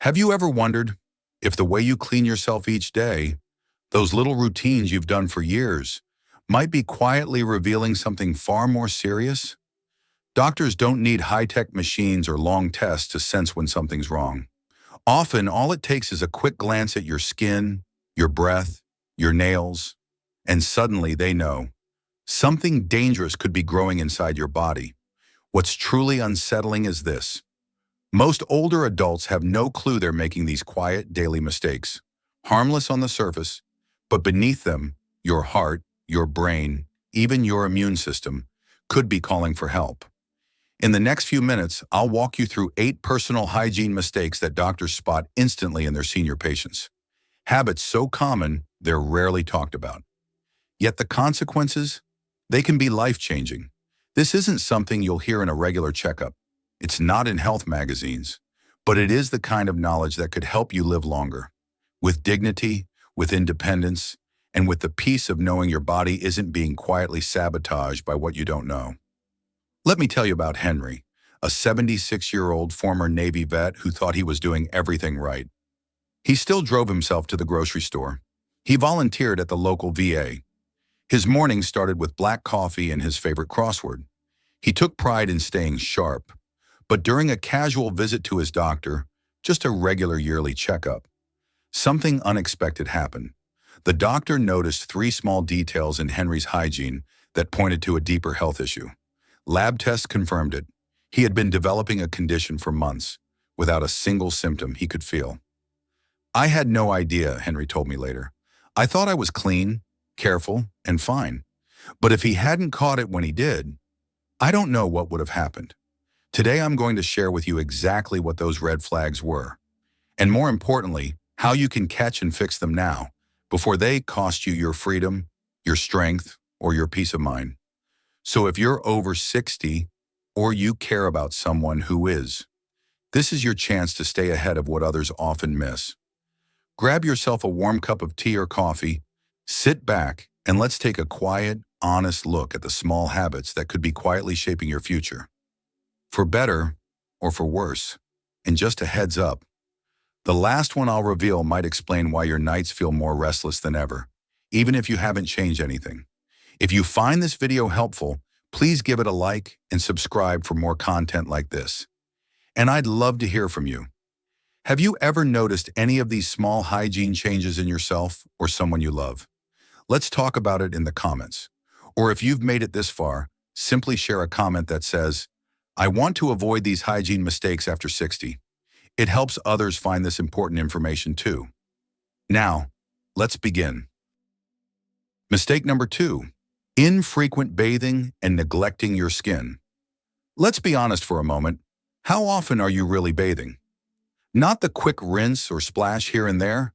Have you ever wondered if the way you clean yourself each day, those little routines you've done for years, might be quietly revealing something far more serious? Doctors don't need high-tech machines or long tests to sense when something's wrong. Often, all it takes is a quick glance at your skin, your breath, your nails, and suddenly they know something dangerous could be growing inside your body. What's truly unsettling is this. Most older adults have no clue they're making these quiet, daily mistakes, harmless on the surface, but beneath them, your heart, your brain, even your immune system could be calling for help. In the next few minutes, I'll walk you through 8 personal hygiene mistakes that doctors spot instantly in their senior patients. Habits so common, they're rarely talked about. Yet the consequences, they can be life-changing. This isn't something you'll hear in a regular checkup. It's not in health magazines, but it is the kind of knowledge that could help you live longer, with dignity, with independence, and with the peace of knowing your body isn't being quietly sabotaged by what you don't know. Let me tell you about Henry, a 76-year-old former Navy vet who thought he was doing everything right. He still drove himself to the grocery store. He volunteered at the local VA. His mornings started with black coffee and his favorite crossword. He took pride in staying sharp. But during a casual visit to his doctor, just a regular yearly checkup, something unexpected happened. The doctor noticed 3 small details in Henry's hygiene that pointed to a deeper health issue. Lab tests confirmed it. He had been developing a condition for months, without a single symptom he could feel. "I had no idea," Henry told me later. "I thought I was clean, careful, and fine. But if he hadn't caught it when he did, I don't know what would have happened." Today, I'm going to share with you exactly what those red flags were, and more importantly, how you can catch and fix them now, before they cost you your freedom, your strength, or your peace of mind. So if you're over 60, or you care about someone who is, this is your chance to stay ahead of what others often miss. Grab yourself a warm cup of tea or coffee, sit back, and let's take a quiet, honest look at the small habits that could be quietly shaping your future. For better or for worse, and just a heads up, the last one I'll reveal might explain why your nights feel more restless than ever, even if you haven't changed anything. If you find this video helpful, please give it a like and subscribe for more content like this. And I'd love to hear from you. Have you ever noticed any of these small hygiene changes in yourself or someone you love? Let's talk about it in the comments. Or if you've made it this far, simply share a comment that says, "I want to avoid these hygiene mistakes after 60. It helps others find this important information too. Now, let's begin. Mistake number 2, infrequent bathing and neglecting your skin. Let's be honest for a moment. How often are you really bathing? Not the quick rinse or splash here and there,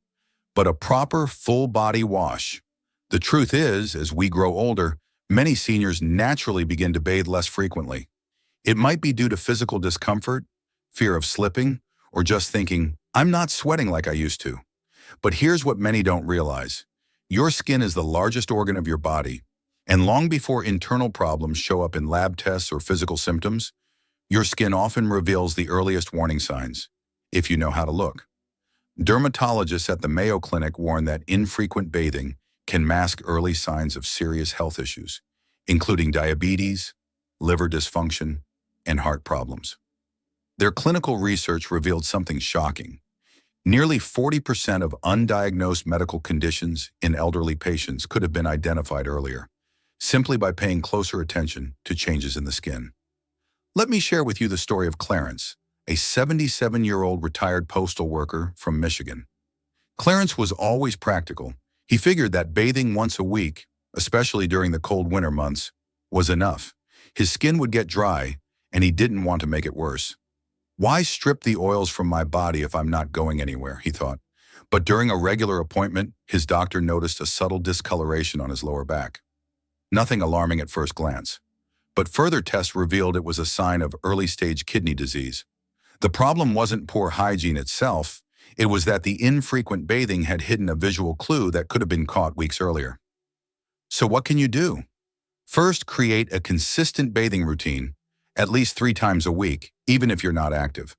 but a proper full-body wash. The truth is, as we grow older, many seniors naturally begin to bathe less frequently. It might be due to physical discomfort, fear of slipping, or just thinking, "I'm not sweating like I used to." But here's what many don't realize. Your skin is the largest organ of your body, and long before internal problems show up in lab tests or physical symptoms, your skin often reveals the earliest warning signs, if you know how to look. Dermatologists at the Mayo Clinic warn that infrequent bathing can mask early signs of serious health issues, including diabetes, liver dysfunction, and heart problems. Their clinical research revealed something shocking. Nearly 40% of undiagnosed medical conditions in elderly patients could have been identified earlier, simply by paying closer attention to changes in the skin. Let me share with you the story of Clarence, a 77-year-old retired postal worker from Michigan. Clarence was always practical. He figured that bathing once a week, especially during the cold winter months, was enough. His skin would get dry, and he didn't want to make it worse. "Why strip the oils from my body if I'm not going anywhere?" he thought. But during a regular appointment, his doctor noticed a subtle discoloration on his lower back. Nothing alarming at first glance, but further tests revealed it was a sign of early-stage kidney disease. The problem wasn't poor hygiene itself, it was that the infrequent bathing had hidden a visual clue that could have been caught weeks earlier. So what can you do? First, create a consistent bathing routine, at least 3 times a week, even if you're not active.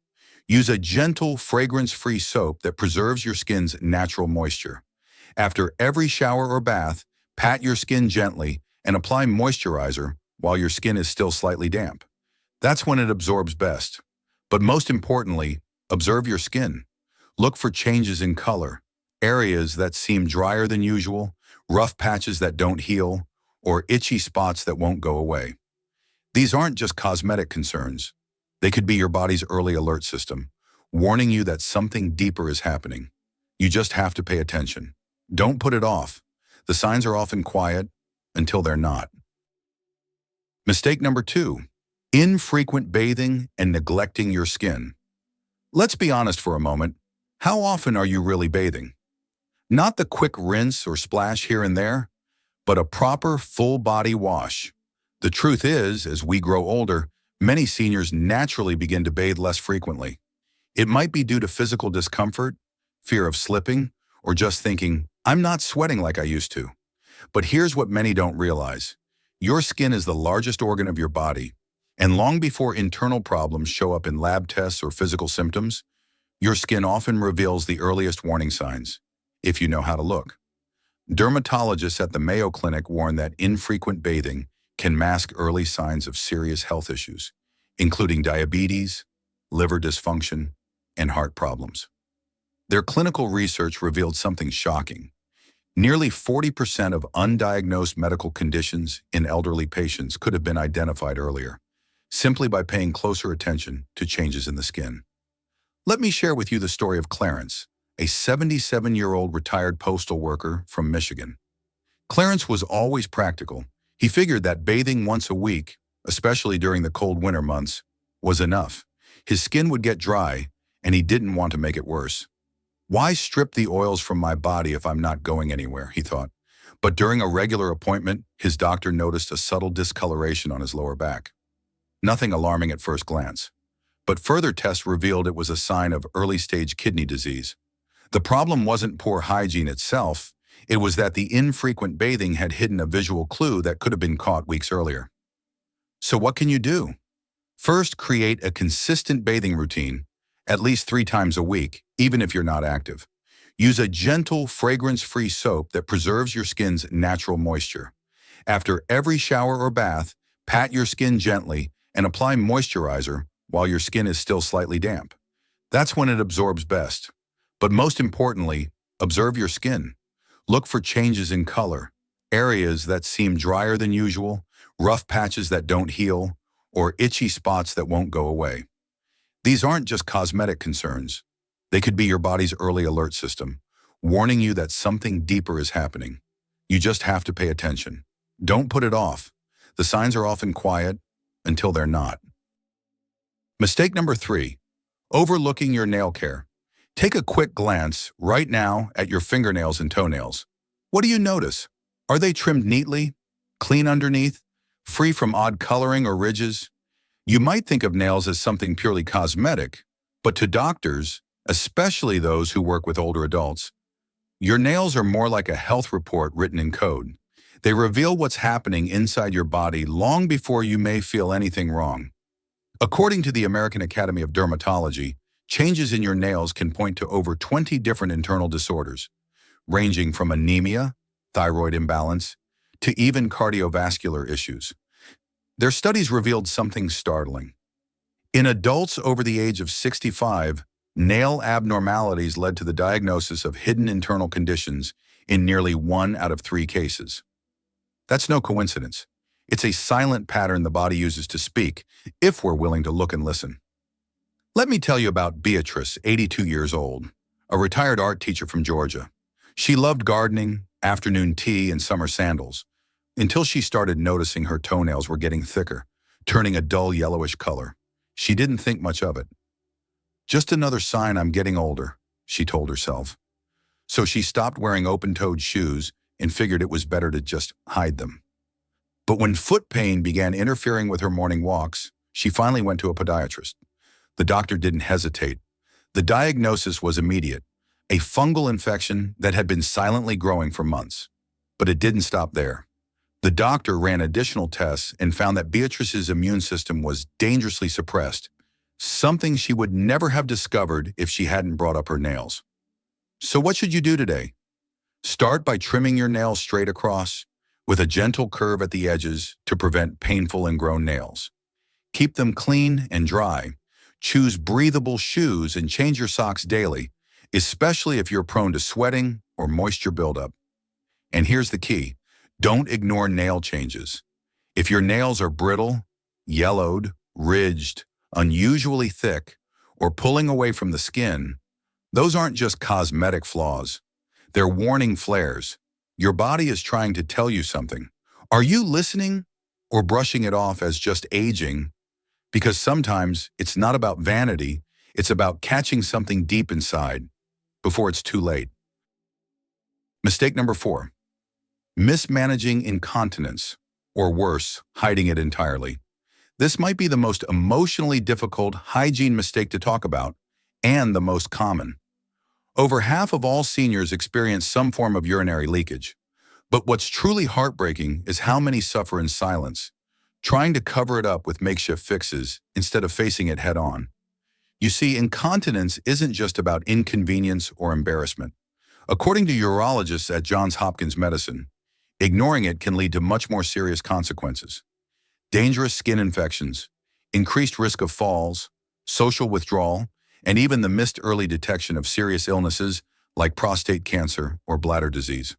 Use a gentle, fragrance-free soap that preserves your skin's natural moisture. After every shower or bath, pat your skin gently and apply moisturizer while your skin is still slightly damp. That's when it absorbs best. But most importantly, observe your skin. Look for changes in color, areas that seem drier than usual, rough patches that don't heal, or itchy spots that won't go away. These aren't just cosmetic concerns. They could be your body's early alert system, warning you that something deeper is happening. You just have to pay attention. Don't put it off. The signs are often quiet until they're not. Mistake number 2, infrequent bathing and neglecting your skin. Let's be honest for a moment. How often are you really bathing? Not the quick rinse or splash here and there, but a proper full-body wash. The truth is, as we grow older, many seniors naturally begin to bathe less frequently. It might be due to physical discomfort, fear of slipping, or just thinking, I'm not sweating like I used to. But here's what many don't realize. Your skin is the largest organ of your body, and long before internal problems show up in lab tests or physical symptoms, your skin often reveals the earliest warning signs, if you know how to look. Dermatologists at the Mayo Clinic warn that infrequent bathing can mask early signs of serious health issues, including diabetes, liver dysfunction, and heart problems. Their clinical research revealed something shocking. Nearly 40% of undiagnosed medical conditions in elderly patients could have been identified earlier, simply by paying closer attention to changes in the skin. Let me share with you the story of Clarence, a 77-year-old retired postal worker from Michigan. Clarence was always practical. He figured that bathing once a week, especially during the cold winter months, was enough. His skin would get dry, and he didn't want to make it worse. Why strip the oils from my body if I'm not going anywhere, he thought. But during a regular appointment, his doctor noticed a subtle discoloration on his lower back. Nothing alarming at first glance. But further tests revealed it was a sign of early-stage kidney disease. The problem wasn't poor hygiene itself, it was that the infrequent bathing had hidden a visual clue that could have been caught weeks earlier. So what can you do? First, create a consistent bathing routine, at least 3 times a week, even if you're not active. Use a gentle, fragrance-free soap that preserves your skin's natural moisture. After every shower or bath, pat your skin gently and apply moisturizer while your skin is still slightly damp. That's when it absorbs best. But most importantly, observe your skin. Look for changes in color, areas that seem drier than usual, rough patches that don't heal, or itchy spots that won't go away. These aren't just cosmetic concerns. They could be your body's early alert system, warning you that something deeper is happening. You just have to pay attention. Don't put it off. The signs are often quiet until they're not. Mistake number 3, overlooking your nail care. Take a quick glance right now at your fingernails and toenails. What do you notice? Are they trimmed neatly, clean underneath, free from odd coloring or ridges? You might think of nails as something purely cosmetic, but to doctors, especially those who work with older adults, your nails are more like a health report written in code. They reveal what's happening inside your body long before you may feel anything wrong. According to the American Academy of Dermatology, changes in your nails can point to over 20 different internal disorders, ranging from anemia, thyroid imbalance, to even cardiovascular issues. Their studies revealed something startling. In adults over the age of 65, nail abnormalities led to the diagnosis of hidden internal conditions in nearly 1 out of 3 cases. That's no coincidence. It's a silent pattern the body uses to speak, if we're willing to look and listen. Let me tell you about Beatrice, 82 years old, a retired art teacher from Georgia. She loved gardening, afternoon tea, and summer sandals, until she started noticing her toenails were getting thicker, turning a dull yellowish color. She didn't think much of it. Just another sign I'm getting older, she told herself. So she stopped wearing open-toed shoes and figured it was better to just hide them. But when foot pain began interfering with her morning walks, she finally went to a podiatrist. The doctor didn't hesitate. The diagnosis was immediate, a fungal infection that had been silently growing for months. But it didn't stop there. The doctor ran additional tests and found that Beatrice's immune system was dangerously suppressed, something she would never have discovered if she hadn't brought up her nails. So what should you do today? Start by trimming your nails straight across, with a gentle curve at the edges to prevent painful ingrown nails. Keep them clean and dry. Choose breathable shoes and change your socks daily, especially if you're prone to sweating or moisture buildup. And here's the key: don't ignore nail changes. If your nails are brittle, yellowed, ridged, unusually thick, or pulling away from the skin, those aren't just cosmetic flaws. They're warning flares. Your body is trying to tell you something. Are you listening or brushing it off as just aging? Because sometimes it's not about vanity, it's about catching something deep inside before it's too late. Mistake number 4, mismanaging incontinence, or worse, hiding it entirely. This might be the most emotionally difficult hygiene mistake to talk about, and the most common. Over half of all seniors experience some form of urinary leakage. But what's truly heartbreaking is how many suffer in silence, trying to cover it up with makeshift fixes instead of facing it head-on. You see, incontinence isn't just about inconvenience or embarrassment. According to urologists at Johns Hopkins Medicine, ignoring it can lead to much more serious consequences: dangerous skin infections, increased risk of falls, social withdrawal, and even the missed early detection of serious illnesses like prostate cancer or bladder disease.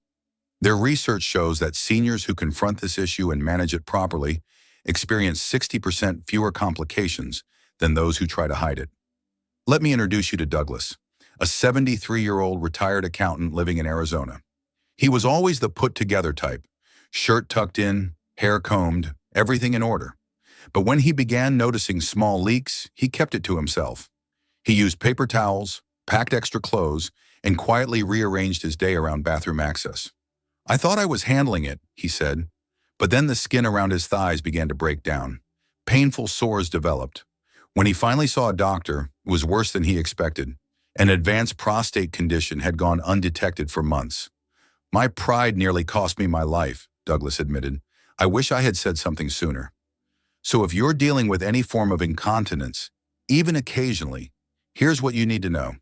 Their research shows that seniors who confront this issue and manage it properly experience 60% fewer complications than those who try to hide it. Let me introduce you to Douglas, a 73-year-old retired accountant living in Arizona. He was always the put-together type, shirt tucked in, hair combed, everything in order. But when he began noticing small leaks, he kept it to himself. He used paper towels, packed extra clothes, and quietly rearranged his day around bathroom access. "I thought I was handling it," he said, but then the skin around his thighs began to break down. Painful sores developed. When he finally saw a doctor, it was worse than he expected. An advanced prostate condition had gone undetected for months. "My pride nearly cost me my life," Douglas admitted. "I wish I had said something sooner." So if you're dealing with any form of incontinence, even occasionally, here's what you need to know.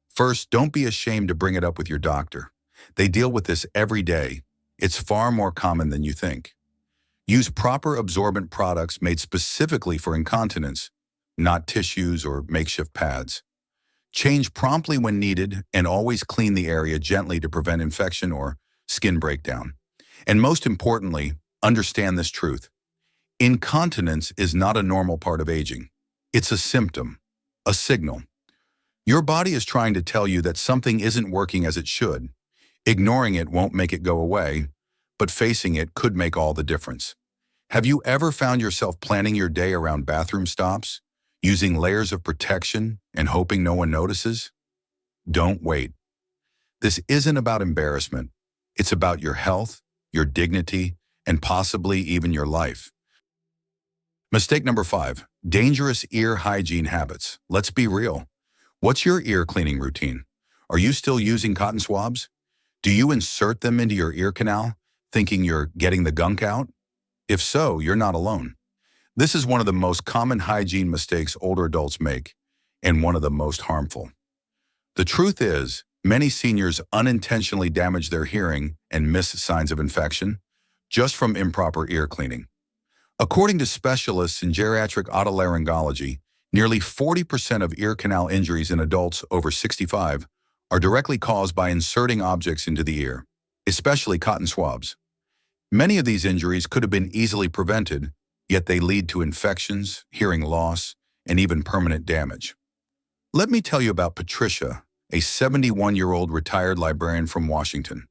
First, don't be ashamed to bring it up with your doctor. They deal with this every day. It's far more common than you think. Use proper absorbent products made specifically for incontinence, not tissues or makeshift pads. Change promptly when needed, and always clean the area gently to prevent infection or skin breakdown. And most importantly, understand this truth: incontinence is not a normal part of aging. It's a symptom, a signal. Your body is trying to tell you that something isn't working as it should. Ignoring it won't make it go away, but facing it could make all the difference. Have you ever found yourself planning your day around bathroom stops, using layers of protection and hoping no one notices? Don't wait. This isn't about embarrassment. It's about your health, your dignity, and possibly even your life. Mistake number 5, dangerous ear hygiene habits. Let's be real. What's your ear cleaning routine? Are you still using cotton swabs? Do you insert them into your ear canal, thinking you're getting the gunk out? If so, you're not alone. This is one of the most common hygiene mistakes older adults make, and one of the most harmful. The truth is, many seniors unintentionally damage their hearing and miss signs of infection just from improper ear cleaning. According to specialists in geriatric otolaryngology, nearly 40% of ear canal injuries in adults over 65 are directly caused by inserting objects into the ear, especially cotton swabs. Many of these injuries could have been easily prevented, yet they lead to infections, hearing loss, and even permanent damage. Let me tell you about Patricia, a 71-year-old retired librarian from Washington.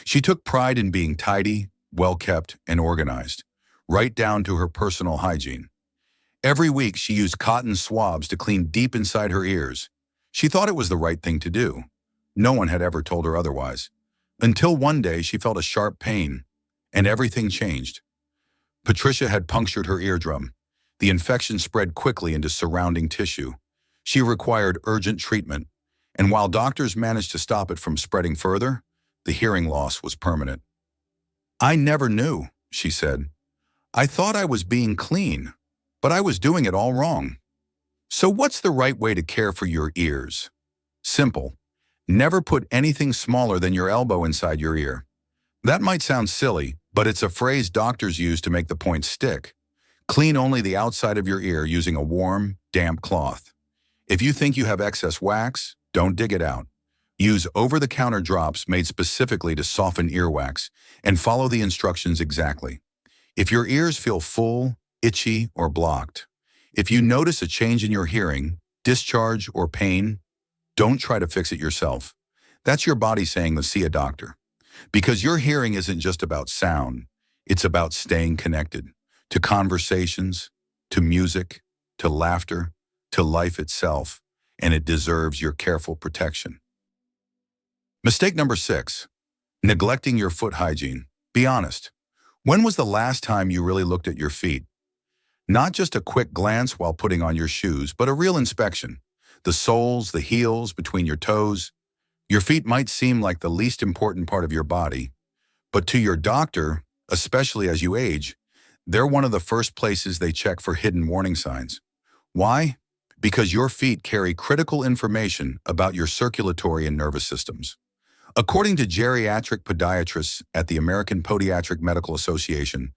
She took pride in being tidy, well-kept, and organized, right down to her personal hygiene. Every week, she used cotton swabs to clean deep inside her ears. She thought it was the right thing to do. No one had ever told her otherwise. Until one day, she felt a sharp pain, and everything changed. Patricia had punctured her eardrum. The infection spread quickly into surrounding tissue. She required urgent treatment, and while doctors managed to stop it from spreading further, the hearing loss was permanent. "I never knew," she said. "I thought I was being clean, but I was doing it all wrong." So what's the right way to care for your ears? Simple. Never put anything smaller than your elbow inside your ear. That might sound silly, but it's a phrase doctors use to make the point stick. Clean only the outside of your ear using a warm, damp cloth. If you think you have excess wax, don't dig it out. Use over-the-counter drops made specifically to soften earwax and follow the instructions exactly. If your ears feel full, itchy, or blocked, if you notice a change in your hearing, discharge, or pain, don't try to fix it yourself. That's your body saying to see a doctor. Because your hearing isn't just about sound, it's about staying connected to conversations, to music, to laughter, to life itself, and it deserves your careful protection. Mistake number 6, neglecting your foot hygiene. Be honest. When was the last time you really looked at your feet? Not just a quick glance while putting on your shoes, but a real inspection. The soles, the heels, between your toes. Your feet might seem like the least important part of your body, but to your doctor, especially as you age, they're one of the first places they check for hidden warning signs. Why? Because your feet carry critical information about your circulatory and nervous systems. According to geriatric podiatrists at the American Podiatric Medical Association,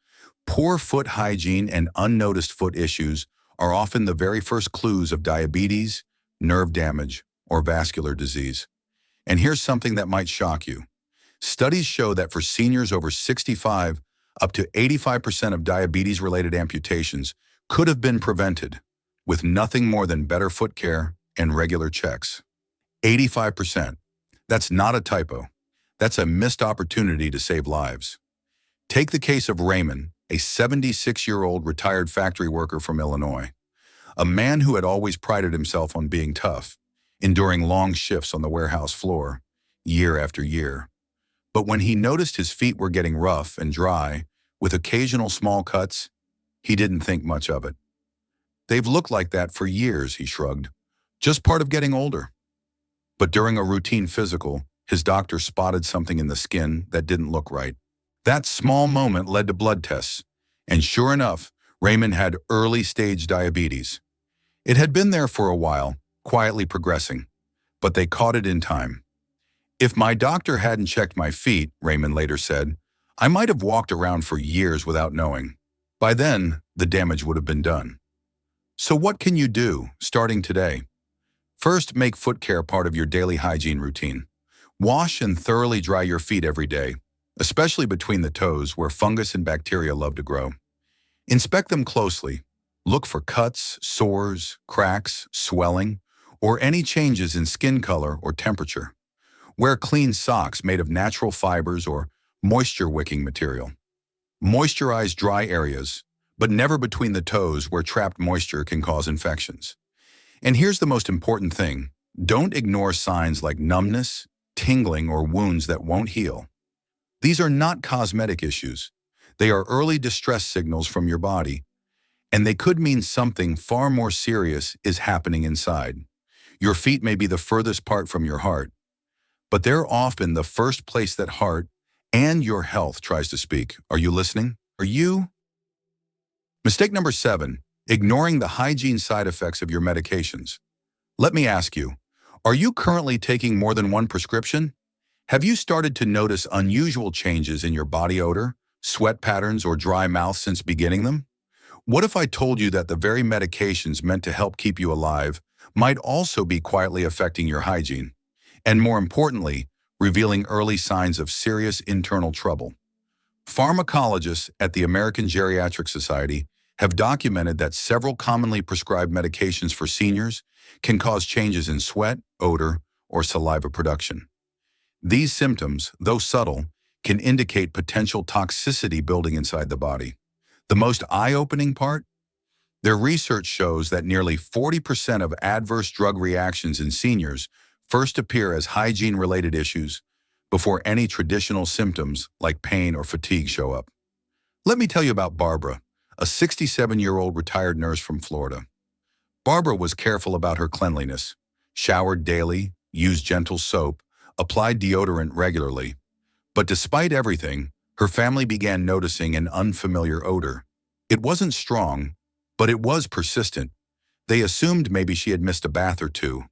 poor foot hygiene and unnoticed foot issues are often the very first clues of diabetes, nerve damage, or vascular disease. And here's something that might shock you. Studies show that for seniors over 65, up to 85% of diabetes-related amputations could have been prevented with nothing more than better foot care and regular checks. 85%. That's not a typo. That's a missed opportunity to save lives. Take the case of Raymond, a 76-year-old retired factory worker from Illinois, a man who had always prided himself on being tough, enduring long shifts on the warehouse floor, year after year. But when he noticed his feet were getting rough and dry, with occasional small cuts, he didn't think much of it. They've looked like that for years, he shrugged. Just part of getting older. But during a routine physical, his doctor spotted something in the skin that didn't look right. That small moment led to blood tests, and sure enough, Raymond had early-stage diabetes. It had been there for a while, quietly progressing, but they caught it in time. If my doctor hadn't checked my feet, Raymond later said, I might have walked around for years without knowing. By then, the damage would have been done. So what can you do, starting today? First, make foot care part of your daily hygiene routine. Wash and thoroughly dry your feet every day, especially between the toes where fungus and bacteria love to grow. Inspect them closely. Look for cuts, sores, cracks, swelling, or any changes in skin color or temperature. Wear clean socks made of natural fibers or moisture-wicking material. Moisturize dry areas, but never between the toes where trapped moisture can cause infections. And here's the most important thing. Don't ignore signs like numbness, tingling, or wounds that won't heal. These are not cosmetic issues. They are early distress signals from your body, and they could mean something far more serious is happening inside. Your feet may be the furthest part from your heart, but they're often the first place that heart and your health tries to speak. Are you listening? Are you? Mistake number 7, ignoring the hygiene side effects of your medications. Let me ask you, are you currently taking more than one prescription? Have you started to notice unusual changes in your body odor, sweat patterns, or dry mouth since beginning them? What if I told you that the very medications meant to help keep you alive might also be quietly affecting your hygiene, and more importantly, revealing early signs of serious internal trouble? Pharmacologists at the American Geriatric Society have documented that several commonly prescribed medications for seniors can cause changes in sweat, odor, or saliva production. These symptoms, though subtle, can indicate potential toxicity building inside the body. The most eye-opening part? Their research shows that nearly 40% of adverse drug reactions in seniors first appear as hygiene-related issues before any traditional symptoms like pain or fatigue show up. Let me tell you about Barbara, a 67-year-old retired nurse from Florida. Barbara was careful about her cleanliness, showered daily, used gentle soap, applied deodorant regularly. But despite everything, her family began noticing an unfamiliar odor. It wasn't strong, but it was persistent, They assumed maybe she had missed a bath or two.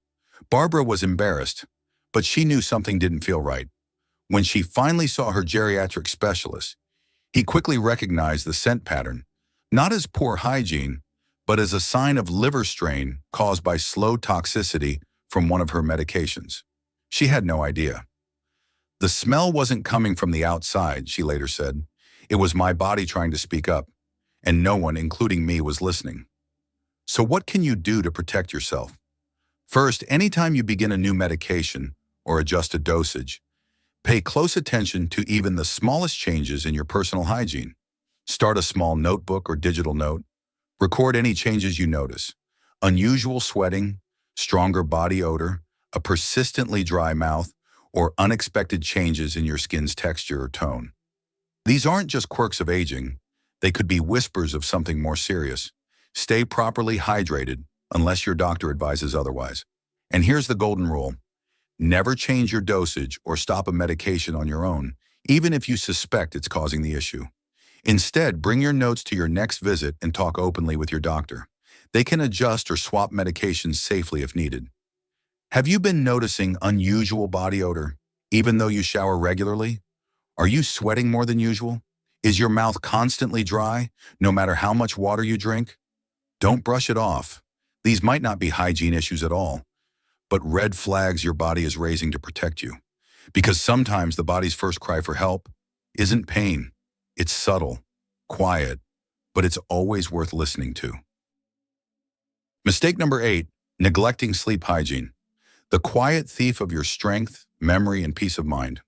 Barbara was embarrassed, but she knew something didn't feel right. When she finally saw her geriatric specialist, he quickly recognized the scent pattern, not as poor hygiene, but as a sign of liver strain caused by slow toxicity from one of her medications. She had no idea. The smell wasn't coming from the outside, she later said. It was my body trying to speak up, and no one, including me, was listening. So what can you do to protect yourself? First, anytime you begin a new medication or adjust a dosage, pay close attention to even the smallest changes in your personal hygiene. Start a small notebook or digital note. Record any changes you notice. Unusual sweating, stronger body odor, a persistently dry mouth, or unexpected changes in your skin's texture or tone. These aren't just quirks of aging. They could be whispers of something more serious. Stay properly hydrated unless your doctor advises otherwise. And here's the golden rule. Never change your dosage or stop a medication on your own, even if you suspect it's causing the issue. Instead, bring your notes to your next visit and talk openly with your doctor. They can adjust or swap medications safely if needed. Have you been noticing unusual body odor, even though you shower regularly? Are you sweating more than usual? Is your mouth constantly dry, no matter how much water you drink? Don't brush it off. These might not be hygiene issues at all, but red flags your body is raising to protect you. Because sometimes the body's first cry for help isn't pain. It's subtle, quiet, but it's always worth listening to. Mistake number 8, neglecting sleep hygiene. The quiet thief of your strength, memory, and peace of mind.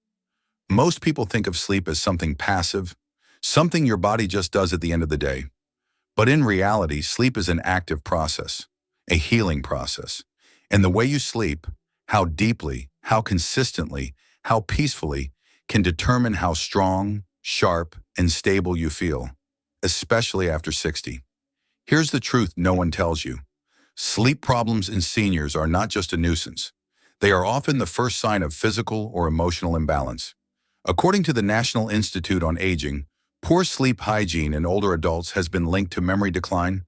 Most people think of sleep as something passive, something your body just does at the end of the day. But in reality, sleep is an active process, a healing process. And the way you sleep, how deeply, how consistently, how peacefully, can determine how strong, sharp, and stable you feel, especially after 60. Here's the truth no one tells you. Sleep problems in seniors are not just a nuisance. They are often the first sign of physical or emotional imbalance. According to the National Institute on Aging, poor sleep hygiene in older adults has been linked to memory decline,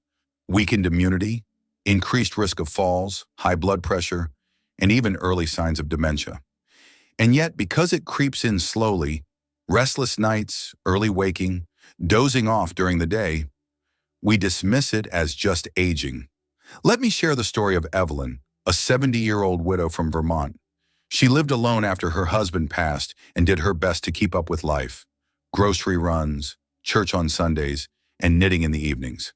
weakened immunity, increased risk of falls, high blood pressure, and even early signs of dementia. And yet, because it creeps in slowly, restless nights, early waking, dozing off during the day, we dismiss it as just aging. Let me share the story of Evelyn, a 70-year-old widow from Vermont. She lived alone after her husband passed and did her best to keep up with life. Grocery runs, church on Sundays, and knitting in the evenings.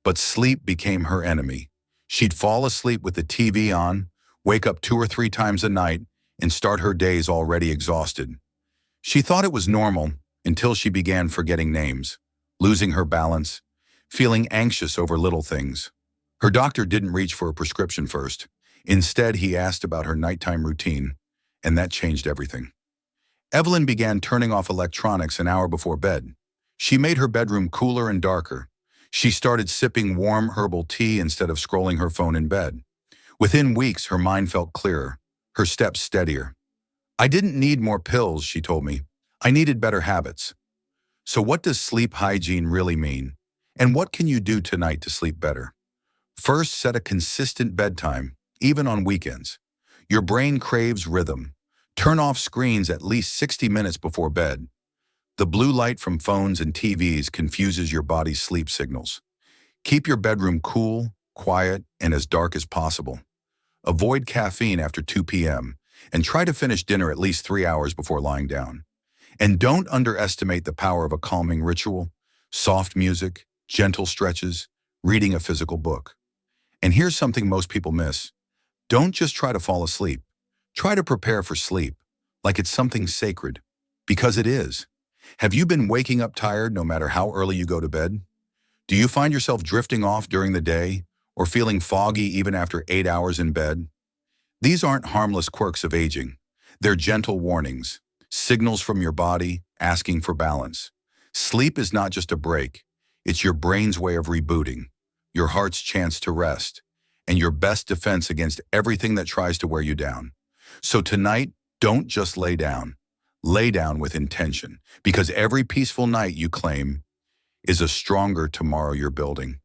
But sleep became her enemy. She'd fall asleep with the TV on, wake up 2 or 3 times a night, and start her days already exhausted. She thought it was normal until she began forgetting names, losing her balance, feeling anxious over little things. Her doctor didn't reach for a prescription first. Instead, he asked about her nighttime routine, and that changed everything. Evelyn began turning off electronics an hour before bed. She made her bedroom cooler and darker. She started sipping warm herbal tea instead of scrolling her phone in bed. Within weeks, her mind felt clearer, her steps steadier. I didn't need more pills, she told me. I needed better habits. So what does sleep hygiene really mean? And what can you do tonight to sleep better? First, set a consistent bedtime, even on weekends. Your brain craves rhythm. Turn off screens at least 60 minutes before bed. The blue light from phones and TVs confuses your body's sleep signals. Keep your bedroom cool, quiet, and as dark as possible. Avoid caffeine after 2 p.m. and try to finish dinner at least 3 hours before lying down. And don't underestimate the power of a calming ritual, soft music, gentle stretches, reading a physical book. And here's something most people miss. Don't just try to fall asleep. Try to prepare for sleep, like it's something sacred, because it is. Have you been waking up tired no matter how early you go to bed? Do you find yourself drifting off during the day or feeling foggy even after 8 hours in bed? These aren't harmless quirks of aging. They're gentle warnings, signals from your body asking for balance. Sleep is not just a break. It's your brain's way of rebooting, your heart's chance to rest, and your best defense against everything that tries to wear you down. So tonight, don't just lay down. Lay down with intention, because every peaceful night you claim is a stronger tomorrow you're building.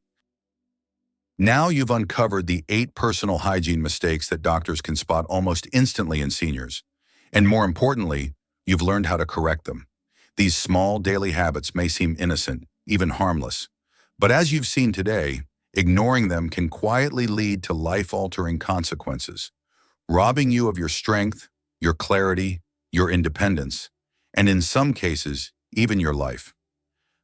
Now you've uncovered the 8 personal hygiene mistakes that doctors can spot almost instantly in seniors. And more importantly, you've learned how to correct them. These small daily habits may seem innocent, even harmless. But as you've seen today, ignoring them can quietly lead to life-altering consequences, robbing you of your strength, your clarity, your independence, and in some cases, even your life.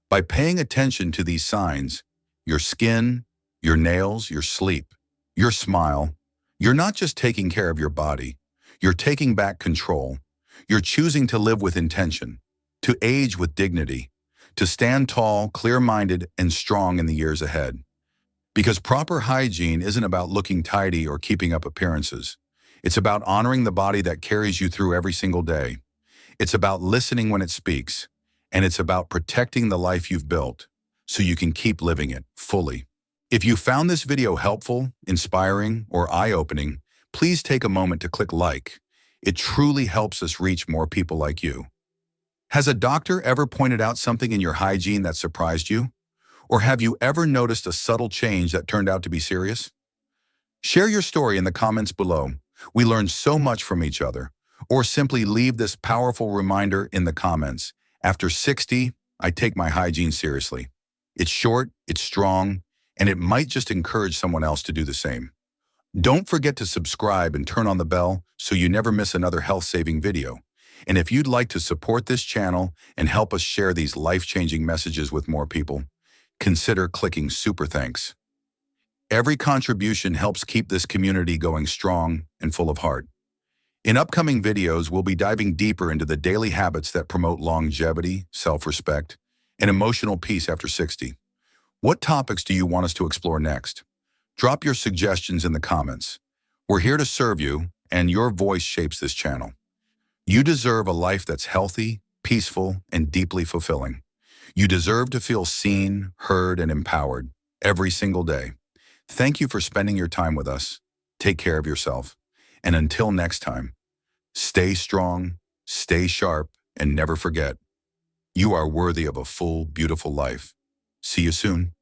By paying attention to these signs, your skin, your nails, your sleep, your smile, you're not just taking care of your body, you're taking back control. You're choosing to live with intention, to age with dignity, to stand tall, clear-minded, and strong in the years ahead. Because proper hygiene isn't about looking tidy or keeping up appearances. It's about honoring the body that carries you through every single day. It's about listening when it speaks, and it's about protecting the life you've built so you can keep living it fully. If you found this video helpful, inspiring, or eye-opening, please take a moment to click like. It truly helps us reach more people like you. Has a doctor ever pointed out something in your hygiene that surprised you? Or have you ever noticed a subtle change that turned out to be serious? Share your story in the comments below. We learn so much from each other. Or simply leave this powerful reminder in the comments. After 60, I take my hygiene seriously. It's short, it's strong, and it might just encourage someone else to do the same. Don't forget to subscribe and turn on the bell so you never miss another health-saving video. And if you'd like to support this channel and help us share these life-changing messages with more people, consider clicking super thanks. Every contribution helps keep this community going strong and full of heart. In upcoming videos, we'll be diving deeper into the daily habits that promote longevity, self-respect, and emotional peace after 60. What topics do you want us to explore next? Drop your suggestions in the comments. We're here to serve you, and your voice shapes this channel. You deserve a life that's healthy, peaceful, and deeply fulfilling. You deserve to feel seen, heard, and empowered every single day. Thank you for spending your time with us. Take care of yourself. And until next time, stay strong, stay sharp, and never forget, you are worthy of a full, beautiful life. See you soon.